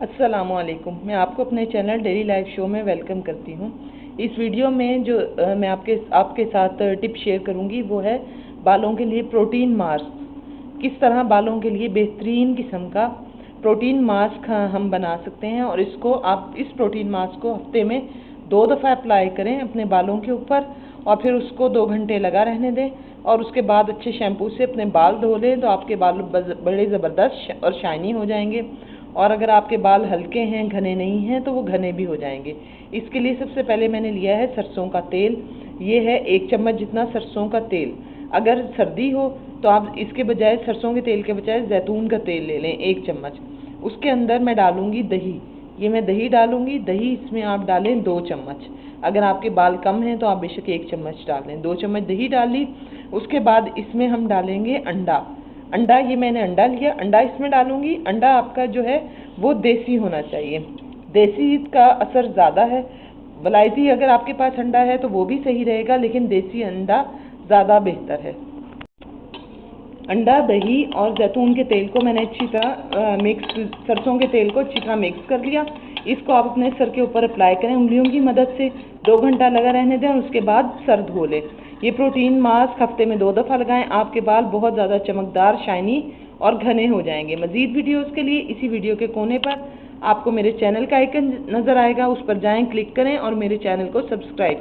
अस्सलामुअलैकुम। मैं आपको अपने चैनल डेली लाइफ शो में वेलकम करती हूँ। इस वीडियो में जो मैं आपके साथ टिप शेयर करूँगी वो है बालों के लिए प्रोटीन मास्क। किस तरह बालों के लिए बेहतरीन किस्म का प्रोटीन मास्क हम बना सकते हैं, और आप इस प्रोटीन मास्क को हफ्ते में 2 दफ़ा अप्लाई करें अपने बालों के ऊपर, और फिर उसको 2 घंटे लगा रहने दें, और उसके बाद अच्छे शैम्पू से अपने बाल धो लें तो आपके बाल बड़े ज़बरदस्त और शाइनी हो जाएंगे। और अगर आपके बाल हल्के हैं, घने नहीं हैं, तो वो घने भी हो जाएंगे। इसके लिए सबसे पहले मैंने लिया है सरसों का तेल। ये है 1 चम्मच जितना सरसों का तेल। अगर सर्दी हो तो आप इसके बजाय सरसों के तेल के बजाय जैतून का तेल ले लें 1 चम्मच। उसके अंदर मैं डालूंगी दही। ये मैं दही डालूंगी। दही इसमें आप डालें 2 चम्मच। अगर आपके बाल कम हैं तो आप बेशक 1 चम्मच डालें। 2 चम्मच दही डाली। उसके बाद इसमें हम डालेंगे अंडा। ये मैंने अंडा लिया, अंडा इसमें डालूंगी। अंडा आपका जो है वो देसी होना चाहिए। देसी का असर ज़्यादा है। वलायती अगर आपके पास अंडा है तो वो भी सही रहेगा, लेकिन देसी अंडा ज़्यादा बेहतर है। अंडा, दही और जैतून के तेल को मैंने अच्छी तरह सरसों के तेल को अच्छी तरह मिक्स कर लिया। इसको आप अपने सर के ऊपर अप्लाई करें उंगलियों की मदद से। 2 घंटा लगा रहने दें और उसके बाद सर धो लें। ये प्रोटीन मास्क हफ्ते में 2 दफ़ा लगाएं। आपके बाल बहुत ज़्यादा चमकदार, शाइनी और घने हो जाएंगे। मज़ीद वीडियोज़ के लिए इसी वीडियो के कोने पर आपको मेरे चैनल का आइकन नज़र आएगा, उस पर जाएँ, क्लिक करें और मेरे चैनल को सब्सक्राइब